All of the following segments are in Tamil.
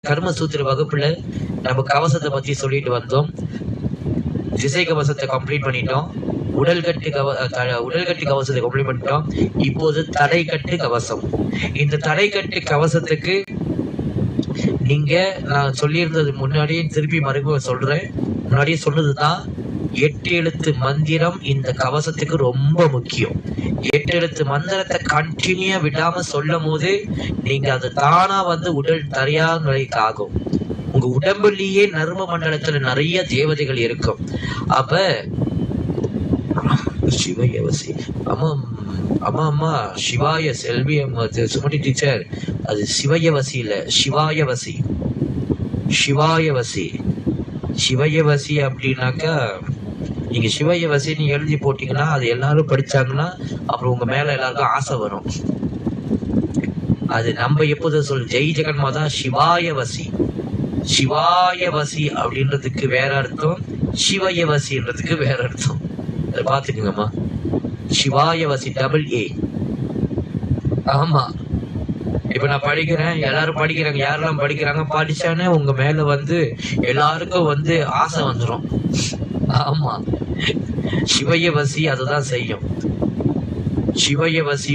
கர்மசூத்திர வகுப்புல நம்ம கவசத்தை பத்தி சொல்லிட்டு வந்தோம். திசை கவசத்தை கம்ப்ளீட் பண்ணிட்டோம். உடல்கட்டு கவசத்தை கம்ப்ளீட் பண்ணிட்டோம். இப்போது தடைக்கட்டு கவசம். இந்த தடைக்கட்டு கவசத்துக்கு நீங்க நான் சொல்லியிருந்தது முன்னாடியே திருப்பி மறுபடியும் சொல்றேன். முன்னாடியே சொன்னதுதான் 8 எழுத்து மந்திரம் இந்த கவசத்துக்கு ரொம்ப முக்கியம். 8 எழுத்து மந்திரத்தை கண்டினியூ விடாம சொல்லும் போது நீங்க அது தானா உடல் தயார் நிலைக்கு ஆகும். உங்க உடம்புலயே நர்ம மண்டலத்துல நிறைய தேவதைகள் இருக்கும். அப்ப சிவயவசி அம்மா சிவாய செல்வி சுமதி டீச்சர், அது சிவயவசி இல்ல, சிவாயவசி. சிவாயவசி சிவயவசி அப்படின்னாக்கா நீங்க சிவயவசின்னு எழுதி போட்டீங்கன்னா அது எல்லாரும் படிச்சாங்கன்னா அப்புறம் உங்க மேல எல்லாருக்கும் ஆசை வரும். அது நம்ம எப்போதும் ஜெய் ஜெகன்மாதா சிவாயவசி. சிவாயவசி அப்படின்றதுக்கு வேற அர்த்தம், சிவயவசின்றதுக்கு வேற அர்த்தம். அதை பாத்துக்கோங்கம்மா. சிவாயவசி AA. ஆமா, இப்ப நான் படிக்கிறேன், எல்லாரும் படிக்கிறாங்க. யாரெல்லாம் படிக்கிறாங்க, படிச்சானே உங்க மேல எல்லாருக்கும் ஆசை வந்துடும். ஆமா, சிவயவசி அதுதான் செய்யும். சிவயவசி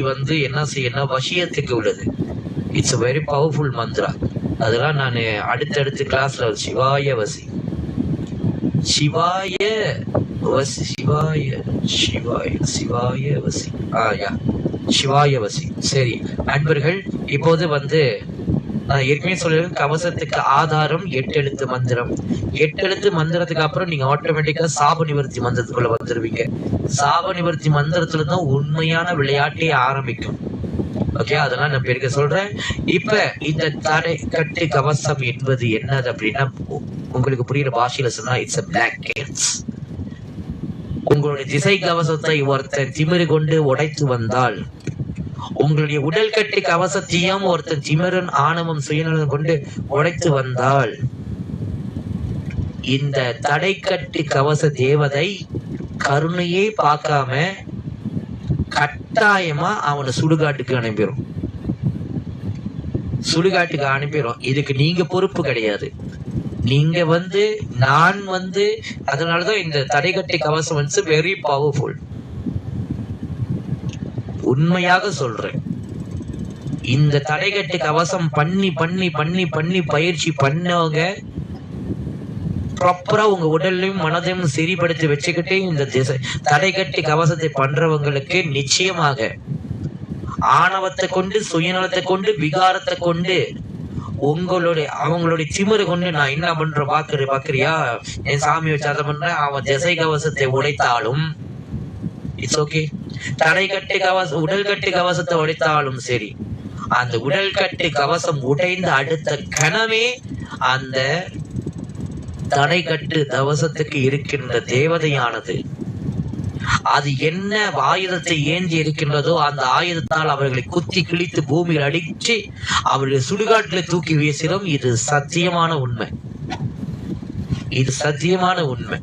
என்ன செய்யணும், வசியத்துக்கு உள்ளது. It's very powerful Mantra. அதெல்லாம் நான் அடுத்தடுத்து கிளாஸ்ல சிவாயவசி சிவாய வசி சிவாய சிவாய சிவாயவசி சிவாயவசி. சரி அன்பர்கள், இப்போது நான் ஏற்கனவே சொல்லிருக்கேன், கவசத்துக்கு ஆதாரம் 8 எழுத்து மந்திரம். 8 எழுத்து மந்திரத்துக்கு அப்புறம் நீங்க ஆட்டோமேட்டிக்கா சாப நிவர்த்தி மந்திரத்துக்குள்ள வந்துருவீங்க. சாப நிவர்த்தி மந்திரத்துல தான் உண்மையான விளையாட்டே ஆரம்பிக்கும். ஓகே, அதெல்லாம் நான் பெருக்க சொல்றேன். இப்ப இந்த தடை கட்டு கவசம் என்பது என்னது அப்படின்னா, உங்களுக்கு புரியுற பாஷையில சொன்னா இட்ஸ் a black cats. உங்களுடைய திசை கவசத்தை ஒருத்தன் திமிரு கொண்டு உடைத்து வந்தால், உங்களுடைய உடல் கட்டு கவசத்தையும் ஒருத்தன் திமிரன் ஆணவம் சுயநலம் கொண்டு உடைத்து வந்தால், இந்த தடைக்கட்டு கவச தேவதை கருணையே பார்க்காம கட்டாயமா அவனை சுடுகாட்டுக்கு அனுப்பிடும். சுடுகாட்டுக்கு அனுப்பிடும். இதுக்கு நீங்க பொறுப்பு கிடையாது. நீங்க நான் அதனாலதான் இந்த தடைக்கட்டு கவசம் வெரி பவர்ஃபுல். உண்மையாக சொல்றேன், இந்த தடைக்கட்டு கவசம் பண்ணி பண்ணி பண்ணி பண்ணி பயிற்சி பண்ணவங்க ப்ராப்பரா உங்க உடலையும் மனதையும் சரிப்படுத்தி வச்சுக்கிட்டே இந்த தடைக்கட்டு கவசத்தை பண்றவங்களுக்கு நிச்சயமாக ஆணவத்தை கொண்டு, சுயநலத்தை கொண்டு, விகாரத்தை கொண்டு, அவங்களுடைய திமிரை கொண்டு நான் என்ன பண்றேன் பாக்குறியா, என் சாமி வச்சு அதை பண்றேன், அவன் திசை கவசத்தை உடைத்தாலும் இட்ஸ் ஓகே. தடைக்கட்டு கவசம், உடல் கட்டு கவசத்தை உடைத்தாலும் சரி, அந்த உடல் கட்டு கவசம் உடைந்த அடுத்த கணமே அந்த தடைக்கட்டு கவசத்துக்கு இருக்கின்ற தேவதையானது அது என்ன ஆயுதத்தை ஏந்தி இருக்கின்றதோ அந்த ஆயுதத்தால் அவர்களை குத்தி கிழித்து பூமியில் அடிச்சு அவருடைய சுடுகாட்டில தூக்கி வீசிடும். இது சத்தியமான உண்மை. இது சத்தியமான உண்மை.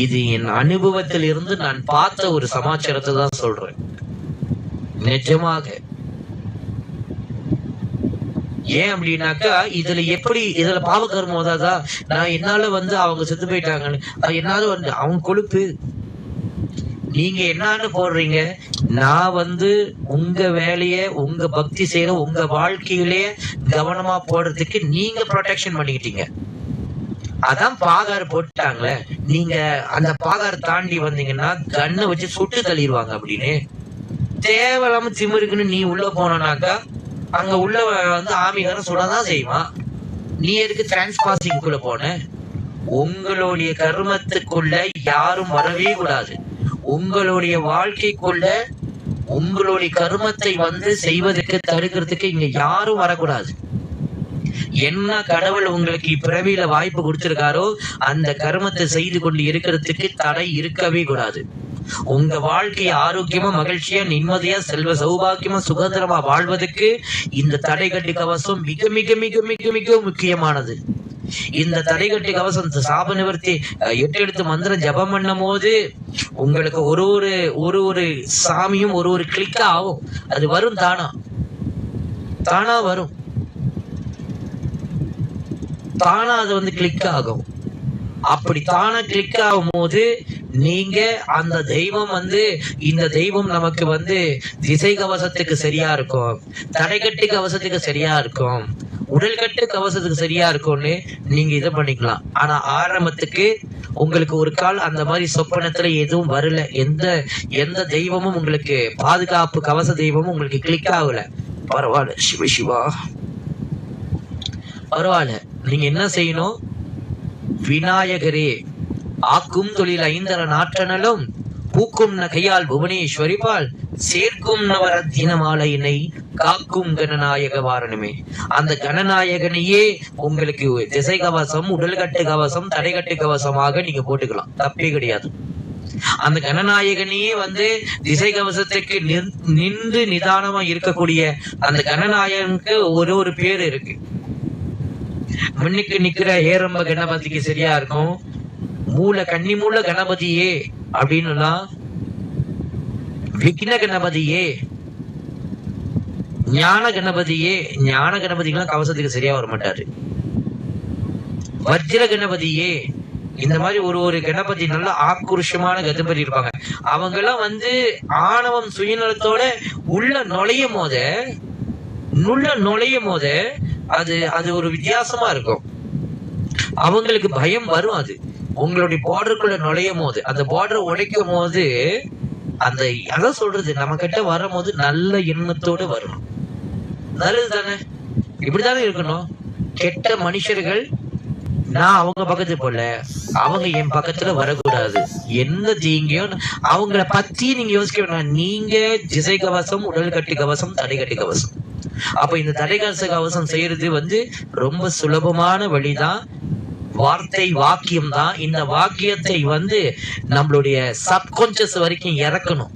இது என் அனுபவத்தில் இருந்து நான் பார்த்த ஒரு சமாச்சாரத்தை தான் சொல்றேன். நிஜமாக. ஏன் அப்படின்னாக்கா, இதுல பாவகர்மம் தான். நான் என்னால அவங்க செத்து போயிட்டாங்கன்னு என்னால அவங்க கொழுப்பு. நீங்க என்னன்னு போடுறீங்க, நான் உங்க வேலைய, உங்க பக்தி செய்யற உங்க வாழ்க்கையிலேயே கவனமா போடுறதுக்கு நீங்க ப்ரொடெக்ஷன் பண்ணிக்கிட்டீங்க. அதான் பாகாறு போட்டாங்களே. நீங்க அந்த பாகாறு தாண்டி வந்தீங்கன்னா கண்ணை வச்சு சுட்டு தள்ளிடுவாங்க. அப்படின்னு தேவையில்லாம திமிருக்குன்னு நீ உள்ள போனாக்கா அங்க உள்ள ஆமிகாரம் சுடதான் செய்வான். நீ எதுக்கு டிரான்ஸ்பாசிங்குள்ள போன? உங்களுடைய கர்மத்துக்குள்ள யாரும் வரவே கூடாது. உங்களுடைய வாழ்க்கைக்குள்ள உங்களுடைய கர்மத்தை செய்வதற்கு தடுக்கிறதுக்கு இங்க யாரும் வரக்கூடாது. என்ன கடவுள் உங்களுக்கு இப்பிறவியில வாய்ப்பு கொடுத்திருக்காரோ அந்த கர்மத்தை செய்து கொண்டு இருக்கிறதுக்கு தடை இருக்கவே கூடாது. உங்க வாழ்க்கையை ஆரோக்கியமா, மகிழ்ச்சியா, நிம்மதியா, செல்வ சௌபாக்கியமா, சுதந்திரமா வாழ்வதற்கு இந்த தடைக்கட்டு கவசம் மிக மிக மிக மிக மிக முக்கியமானது. இந்த தடைக்கட்டு கவசம் சாப நிவர்த்தி 8 எழுத்து மந்திரம் ஜபம் பண்ணும் போது உங்களுக்கு ஒரு ஒரு சாமியும் ஒரு கிளிக்கா ஆகும். அது வரும், தானா வரும். தானா அது வந்து கிளிக் ஆகும். அப்படி தானா கிளிக் ஆகும் போது நீங்க அந்த தெய்வம் வந்து இந்த தெய்வம் நமக்கு வந்து திசை கவசத்துக்கு சரியா இருக்கும், தடைக்கட்டு கவசத்துக்கு சரியா இருக்கும், உடல் கட்டு கவசத்துக்கு சரியா இருக்கும்னு நீங்க இதை பண்ணிக்கலாம். ஆனா ஆரம்பத்துக்கு உங்களுக்கு ஒரு கால் அந்த மாதிரி சொப்பனத்துல எதுவும் வரல, எந்த தெய்வமும் உங்களுக்கு பாதுகாப்பு கவச தெய்வமும் உங்களுக்கு கிளிக் ஆகல, பரவாயில்ல, சிவா பரவாயில்ல. நீங்க என்ன செய்யணும்? விநாயகரே ஆக்கும் தொழில் ஐந்தர நாற்றனலும் பூக்கும் கையால் புவனேஸ்வரிபால் சேர்க்கும் நவரத்தின மாலையினை காக்கும் கணநாயக வாரணமே. அந்த கணநாயகனையே உங்களுக்கு திசை கவசம், உடல்கட்டு கவசம், தடைக்கட்டு கவசமாக நீங்க போட்டுக்கலாம், தப்பே கிடையாது. அந்த கணநாயகனையே வந்து திசை கவசத்துக்கு நின்று நிதானமா இருக்கக்கூடிய அந்த கணநாயகனுக்கு ஒரு பேர் இருக்கு. முன்னுக்கு நிக்கிற ஏரம்ப கணபதிக்கு சரியா இருக்கும். கன்னி மூல கணபதியே அப்படின்னா விக்ன கணபதியே, ஞான கணபதியே. ஞான கணபதிக்கெல்லாம் கவசத்துக்கு சரியா வர மாட்டாரு. வஜ்ர கணபதியே, இந்த மாதிரி ஒரு கணபதி நல்ல ஆக்ரோஷமான கணபதி இருப்பாங்க. அவங்க எல்லாம் வந்து ஆணவம் சுயநலத்தோட உள்ள நுழையும் போது அது ஒரு வித்தியாசமா இருக்கும். அவங்களுக்கு பயம் வரும். அது உங்களுடைய பார்டருக்குள்ள நுழையும் போது, அந்த பார்டரை உடைக்கும் போது, அந்த அதான் சொல்றது, நம்ம கிட்ட வரும் போது நல்ல எண்ணத்தோடு வரணும். நல்லது தானே, இப்படித்தானே இருக்கணும். கெட்ட மனுஷர்கள் நான் அவங்க பக்கத்து போல, அவங்க என் பக்கத்துல வரக்கூடாது. எந்த தீங்கையும் அவங்கள பத்தி நீங்க யோசிக்க வேண்டாம். நீங்க திசை கவசம், உடல் கட்டு கவசம், தடைக்கட்டு கவசம். அப்ப இந்த தடைக்கட்டு கவசம் செய்யறது வந்து ரொம்ப சுலபமான வழிதான். வார்த்தை வாக்கியம் தான். இந்த வாக்கியத்தை வந்து நம்மளுடைய சப்கான்சியஸ் வரைக்கும் இறக்கணும்.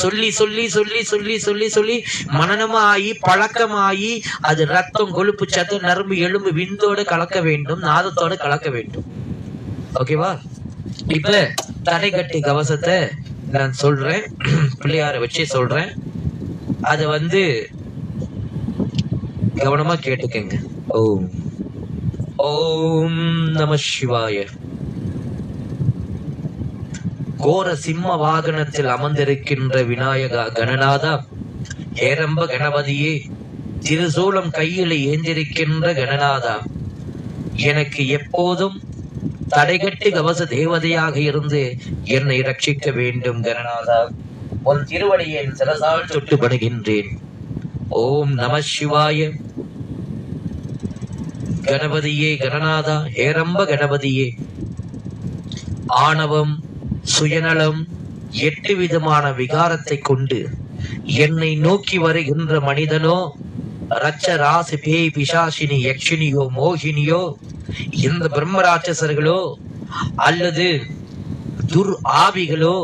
சொல்லி சொல்லி சொல்லி சொல்லி சொல்லி சொல்லி மனநமாயி பழக்கமாயி அது ரத்தம், கொழுப்பு, சத்து, நரம்பு, எலும்பு, விந்தோடு கலக்க வேண்டும், நாதத்தோடு கலக்க வேண்டும். ஓகேவா? இப்ப தடைக்கட்டு கவசத்தை நான் சொல்றேன், பிள்ளையார வச்சே சொல்றேன். அது வந்து கவனமா கேட்டுக்கங்க. ஓம் ஓம் நம சிவாய. கோர சிம்ம வாகனத்தில் அமர்ந்திருக்கின்ற விநாயகா கணநாதா, ஏரம்ப கணபதியே, திருசூலம் கையில் ஏந்திருக்கின்ற கணநாதா, எனக்கு எப்போதும் தடைகட்டு கவச தேவதையாக இருந்து என்னை ரட்சிக்க வேண்டும் கணநாதா. உன் திருவடியை என் சிரசால் தொட்டு படுகின்றேன். ஓம் நம சிவாய. கணபதியே கணநாதா, ஏரம்ப கணபதியே, ஆணவம், சுயநலம், 8 விதமான விகாரத்தை கொண்டு என்னை நோக்கி வருகின்ற மனிதனோ, ரச்ச ராசி பேய் பிசாசினி யக்ஷினியோ மோகினியோ, இந்த பிரம்மராட்சசர்களோ அல்லது துர் ஆவிகளோ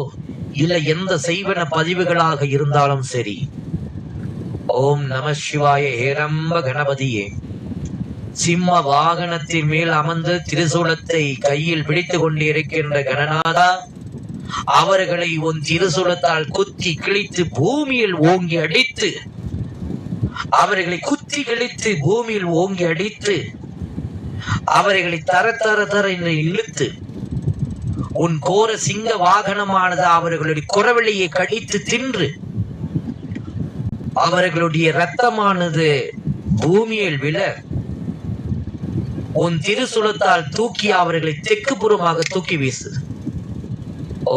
இல்ல எந்த செய்வன பதிவுகளாக இருந்தாலும் சரி, ஓம் நம சிவாய. ஏரம்ப கணபதியே, சிம்ம வாகனத்தின் மேல் அமர்ந்து திருசூலத்தை கையில் பிடித்துக் கொண்டிருக்கின்ற கணநாதா, அவர்களை உன் திருசூலத்தால் குத்தி கிழித்து பூமியில் ஓங்கி அடித்து, அவர்களை குத்தி கிழித்து பூமியில் ஓங்கி அடித்து, அவர்களை தர தர தர என்று இழுத்து, உன் கோர சிங்க வாகனமானது அவர்களுடைய குரவெளியை கடித்து தின்று, அவர்களுடைய இரத்தமானது பூமியில் விழ, உன் திருசுலத்தால் தூக்கி அவர்களை தெற்கு புறமாக தூக்கி வீசு.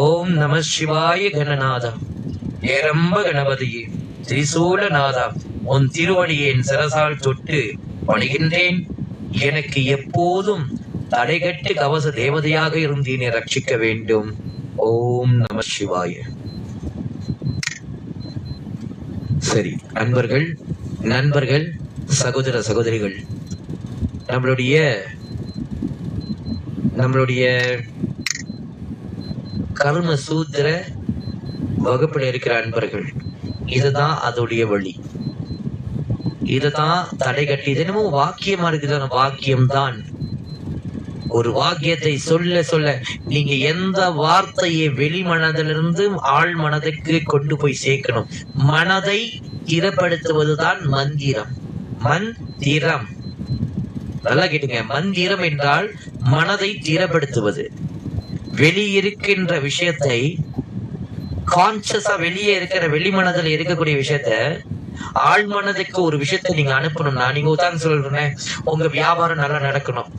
ஓம் நம சிவாய கணநாதா, ஏரம்ப கணபதியே, திரிசூலநாதா, உன் திருவடியை என் சிரசால் தொட்டு பணிகின்றேன். எனக்கு எப்போதும் தடைகட்டு கவச தேவதையாக இருந்து என்னை ரட்சிக்க வேண்டும். ஓம் நம சிவாய. சரி நண்பர்கள், சகோதர சகோதரிகள், நம்மளுடைய கர்ம சூத்திர வகுப்புல இருக்கிற அன்பர்கள், இதுதான் அதோடைய வழி. இதுதான் தடை கட்டி. இது என்னமோ வாக்கியமா இருக்குதான? வாக்கியம்தான். ஒரு வாக்கியத்தை சொல்ல சொல்ல நீங்க எந்த வார்த்தையை வெளி மனதிலிருந்து ஆழ் மனதுக்கு கொண்டு போய் சேர்க்கணும். மனதை திறப்படுத்துவதுதான் மந்திரம். மந்திரம் நல்லா கேட்டுங்க. மந்திரம் என்றால் மனதை திறப்படுத்துவது. வெளியிருக்கின்ற விஷயத்தை கான்சியஸா வெளியே இருக்கிற வெளிமனதில் இருக்கக்கூடிய விஷயத்த ஆழ் மனதுக்கு ஒரு விஷயத்த நீங்க அனுப்பணும்னா, நீங்க உதாரணம் சொல்றேன், உங்க வியாபாரம் நல்லா நடக்கணும்,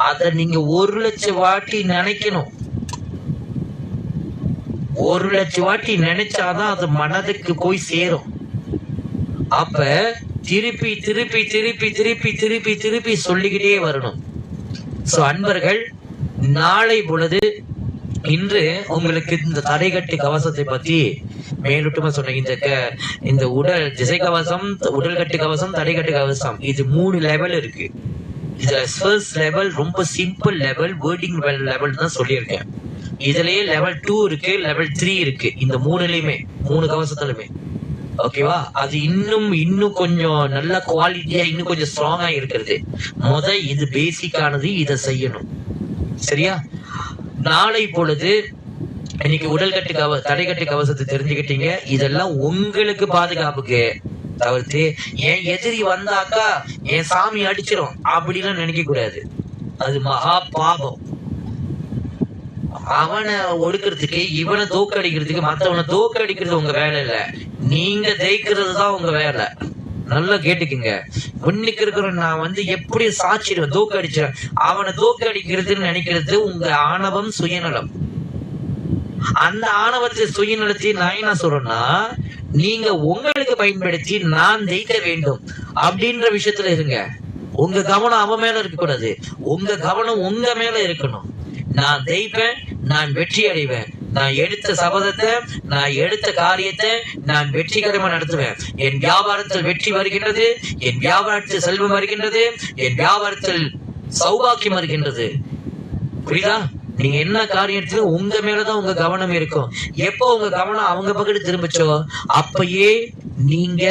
அத நீங்க 1,00,000 வாட்டி நினைக்கணும். 1,00,000 வாட்டி நினைச்சாதான் அது மனதுக்கு போய் சேரும். அப்ப திருப்பி திருப்பி திருப்பி திருப்பி திருப்பி திருப்பி சொல்லிக்கிட்டே வரணும். சோ அன்பர்கள், நாளை பொழுது இன்று உங்களுக்கு இந்த தடைகட்டு கவசத்தை பத்தி மேலோட்டமா சொன்னேன். இந்த உடல் திசை கவசம், உடல் கட்டு கவசம், தடைகட்டு கவசம், இது 3 லெவல் இருக்கு. இதுல ஃபர்ஸ்ட் லெவல் ரொம்ப சிம்பிள் லெவல், வேர்டிங் லெவல் தான் சொல்லியிருக்கேன். இதுலயே லெவல் 2 இருக்கு, லெவல் 3 இருக்கு. இந்த 3லயுமே 3 கவசத்திலுமே ஓகேவா. அது இன்னும் கொஞ்சம் நல்ல குவாலிட்டியா இன்னும் கொஞ்சம் ஸ்ட்ராங்கா இருக்கிறது. இது பேசிக்கானது, இதை செய்யணும். சரியா? நாளை பொழுது இன்னைக்கு உடல்கட்டு தடைகட்டு கவசத்தை தெரிஞ்சுக்கிட்டீங்க. இதெல்லாம் உங்களுக்கு பாதுகாப்புக்கு தவிர்த்து என் எதிரி வந்தாக்கா என் சாமி அடிச்சிடும் அப்படிலாம் நினைக்க கூடாது. அது மகா பாபம். அவனை ஒடுக்கிறதுக்கு, இவனை தோக்கடிக்கிறதுக்கு, மத்தவனை தோக்கடிக்கிறது உங்க வேலை இல்ல, நீங்க ஜெயிக்கிறது தான் உங்க வேலை. நல்லா கேட்டுக்குங்க. முன்னுக்கு இருக்கிற நான் எப்படி சாட்சிடுவேன், தோக்கடிச்சிடுவேன். அவனை தோக்கடிக்கிறதுன்னு நினைக்கிறது உங்க ஆணவம், சுயநலம். அந்த ஆணவத்தை, சுயநலத்தை நான் என்ன சொல்றேன்னா, நீங்க உங்களுக்கு பயன்படுத்தி நான் ஜெயிக்க வேண்டும் அப்படின்ற விஷயத்துல இருங்க. உங்க கவனம் அவன் மேல இருக்க கூடாது, உங்க கவனம் உங்க மேல இருக்கணும். நான் ஜெயிப்பேன், நான் வெற்றி அடைவேன், நான் எடுத்த சபதத்தை, நான் எடுத்த காரியத்தை நான் வெற்றிகரமா நடத்துவேன். என் வியாபாரத்தில் வெற்றி வருகின்றது, என் வியாபாரத்தில் செல்வம் வருகின்றது, என் வியாபாரத்தில் சௌபாக்கியம் வருகின்றது. புரியுதா? நீங்க என்ன காரியத்திலும் உங்க மேலதான் உங்க கவனம் இருக்கும். எப்போ உங்க கவனம் அவங்க பக்கத்து திரும்பிச்சோ அப்பயே நீங்க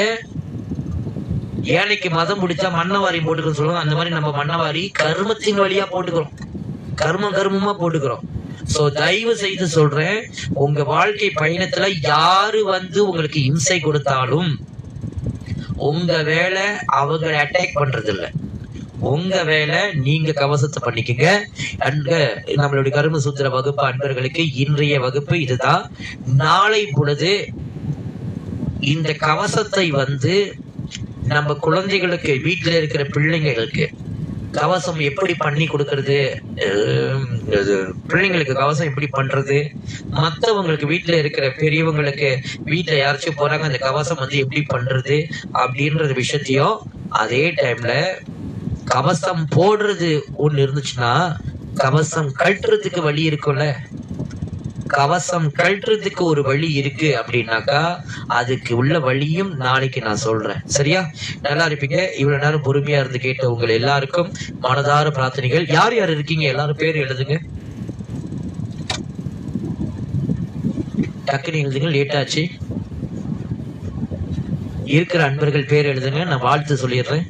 ஏழைக்கு மதம் பிடிச்சா மண்ணவாரி போட்டுக்கணும் சொல்லுவாங்க. அந்த மாதிரி நம்ம மண்ணவாரி கர்மத்தின் வழியா போட்டுக்கிறோம், கர்மமா போட்டுக்கிறோம். சோ தயவு செய்து சொல்றேன், உங்க வாழ்க்கை பயணத்துல யாரு உங்களுக்கு இம்சை கொடுத்தாலும் உங்க வேலை அவங்களை அட்டாக் பண்றது இல்ல, உங்க வேலை நீங்க கவசத்தை பண்ணிக்கங்க. நம்மளுடைய கர்ம சூத்திர வகுப்பு அன்பர்களுக்கு இன்றைய வகுப்பு இதுதான். நாளை பொழுது இந்த கவசத்தை நம்ம குழந்தைகளுக்கு, வீட்டுல இருக்கிற பிள்ளைங்களுக்கு கவசம் எப்படி பண்ணி கொடுக்கறது, பிள்ளைங்களுக்கு கவசம் எப்படி பண்றது, மத்தவங்களுக்கு வீட்டுல இருக்கிற பெரியவங்களுக்கு வீட்டுல யாராச்சும் போறாங்க அந்த கவசம் எப்படி பண்றது அப்படின்றது விஷயத்தையும், அதே டைம்ல கவசம் போடுறது ஒண்ணு இருந்துச்சுன்னா கவசம் கழட்டுறதுக்கு வழி இருக்கும்ல, கவசம் கழட்டுறதுக்கு ஒரு வழி இருக்கு அப்படின்னாக்கா அதுக்கு உள்ள வழியும் நாளைக்கு நான் சொல்றேன். சரியா? நல்லா இருப்பீங்க. இவ்வளவு நேரம் பொறுமையா இருந்து கேட்ட உங்கள் எல்லாருக்கும் மனதார பிரார்த்தனைகள். யார் யார் இருக்கீங்க எல்லாரும் பேர் எழுதுங்க, டக்குன்னு எழுதுங்க, லேட் ஆச்சு. இருக்கிற அன்பர்கள் பேர் எழுதுங்க, நான் வாழ்த்து சொல்லிடுறேன்.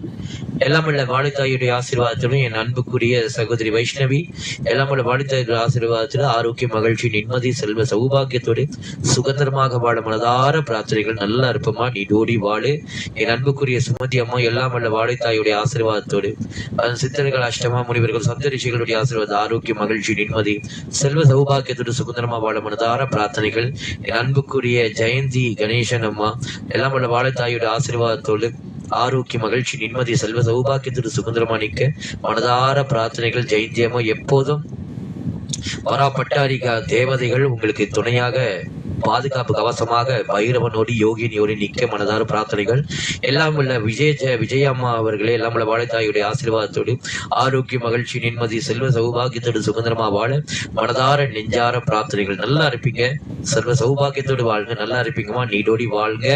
எல்லாமல்ல வாழைத்தாயுடைய ஆசீர்வாதத்துடன் என் அன்புக்குரிய சகோதரி வைஷ்ணவி, எல்லாமல்ல வாழைத்தாயுடைய ஆசீர்வாதத்துல ஆரோக்கிய, மகிழ்ச்சி, நிம்மதி, செல்வ சௌபாகியத்தோடு சுதந்திரமாக வாழ மனதார பிரார்த்தனைகள். நல்லா இருப்பமா, நீ டோடி வாழு. என் அன்புக்குரிய சுமதி அம்மா, எல்லாமல்ல வாழைத்தாயுடைய ஆசீர்வாதத்தோடு சித்தர்கள், அஷ்டமா முனிவர்கள், சப்தரிஷிகளுடைய ஆசீர்வாதம், ஆரோக்கிய, மகிழ்ச்சி, நிம்மதி, செல்வ சௌபாகியத்தோடு சுதந்திரமா வாழ மனதார பிரார்த்தனைகள். என் அன்புக்குரிய ஜெயந்தி கணேசன் அம்மா, எல்லாமல்ல வாழைத்தாயுடைய ஆசீர்வாதத்தோடு ஆரோக்கிய, மகிழ்ச்சி, நிம்மதி, செல்வ சௌபாகியத்தோடு சுதந்திரமா நிற்க மனதார பிரார்த்தனைகள். ஜெயந்தியமோ எப்போதும் வராப்பட்டாரிகா தேவதைகள் உங்களுக்கு துணையாக, பாதுகாப்பு கவசமாக பைரவனோடு யோகினியோடு நிற்க மனதார பிரார்த்தனைகள். எல்லாம் உள்ள விஜயம்மா அவர்களே, எல்லாம் உள்ள வாழைத்தாயுடைய ஆசீர்வாதத்தோடு ஆரோக்கிய, மகிழ்ச்சி, நிம்மதி, செல்வ சௌபாகியத்தோடு சுதந்திரமா வாழ மனதார நெஞ்சார பிரார்த்தனைகள். நல்லா இருப்பீங்க, செல்வ சௌபாகியத்தோடு வாழ்ங்க, நல்லா இருப்பீங்கம்மா, நீடோடி வாழ்ங்க.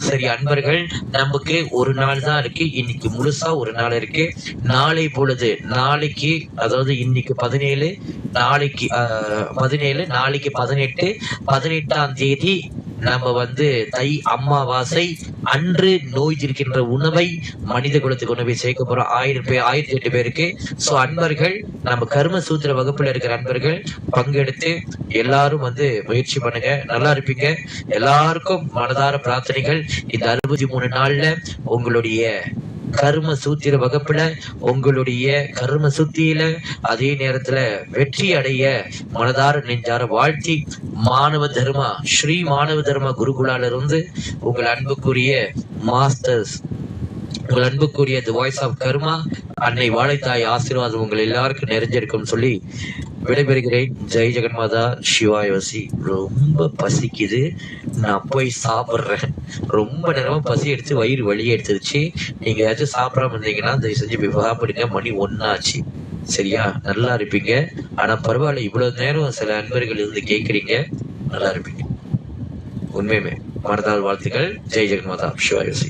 சரி அன்பர்கள், நமக்கு ஒரு நாள் தான் இருக்கு, இன்னைக்கு முழுசா ஒரு நாள் இருக்கு. நாளை பொழுது, நாளைக்கு, அதாவது இன்னைக்கு 17, நாளைக்கு 17, நாளைக்கு 18, 18ஆம் தேதி நம்ம தை அமாவாசை அன்று நோய் இருக்கின்ற உணவை மனித குலத்துக்கு உணவை சேர்க்க போறோம். 1008 பேருக்கு. சோ அன்பர்கள், நம்ம கர்ம சூத்திர வகுப்புல இருக்கிற அன்பர்கள் பங்கெடுத்து எல்லாரும் முயற்சி பண்ணுங்க, நல்லா இருப்பீங்க. எல்லாருக்கும் மனதார பிரார்த்தனைகள். இந்த 63 நாள்ல உங்களுடைய கர்ம சூத்திர வகுப்புல உங்களுடைய கர்ம சுத்தியில அதே நேரத்துல வெற்றி அடைய மனதார நெஞ்சார வாழ்த்தி, மாணவ தர்மா ஸ்ரீ மாணவ தர்மா குருகுலால இருந்து உங்கள் அன்புக்குரிய மாஸ்டர்ஸ், உங்கள் அன்புக்குரிய தி வாய்ஸ் ஆஃப் கர்மா அன்னை வாழைத்தாய் ஆசீர்வாதம் உங்கள் எல்லாருக்கும் நிறைஞ்சிருக்கும் சொல்லி விடைபெறுகிறேன். ஜெய் ஜெகன்மாதா சிவாய வசி. ரொம்ப பசிக்குது, நான் போய் சாப்பிட்றேன். ரொம்ப நேரமா பசி எடுத்து வயிறு வலியே எடுத்துருச்சு. நீங்க ஏதாச்சும் சாப்பிடாம இருந்தீங்கன்னா தயவு செஞ்சு போய் சாப்பிடுங்க. மணி 1 ஆச்சு. சரியா? நல்லா இருப்பீங்க. ஆனா பரவாயில்ல, இவ்வளவு நேரம் சில அன்பர்கள் இருந்து கேட்குறீங்க, நல்லா இருப்பீங்க. உண்மையுமே மனதால் வாழ்த்துக்கள். ஜெய் ஜெகன்மாதா சிவாய வசி.